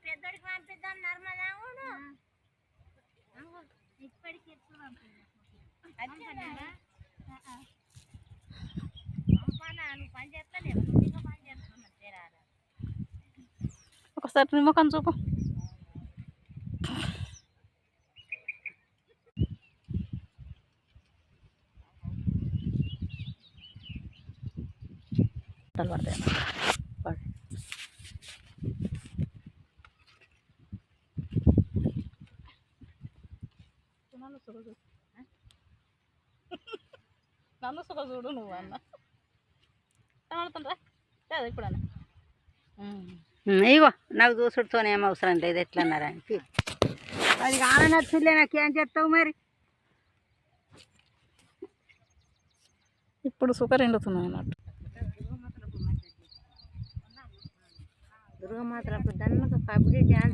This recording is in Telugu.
పెద్దడికి పంపిద్దాం నర్మదా ఇప్పటికి ఒకసారి నీ ముఖం చూపు. పడతాయి నన్ను సుఖ చూడు నువ్వు అన్న కనబడుతుండ్రా లేదా ఇప్పుడన్నా. ఇగో నాకు చూసుడుతోనే ఏం అవసరం లేదు ఎట్లన్నారా అది కానచ్చులే నాకేం చెప్తావు మరి. ఇప్పుడు సుఖర్ ఎండుతున్నాయి అన్నట్టు. దుర్గమాతలకు దన్నుకు కబడ్డీ డ్యాన్స్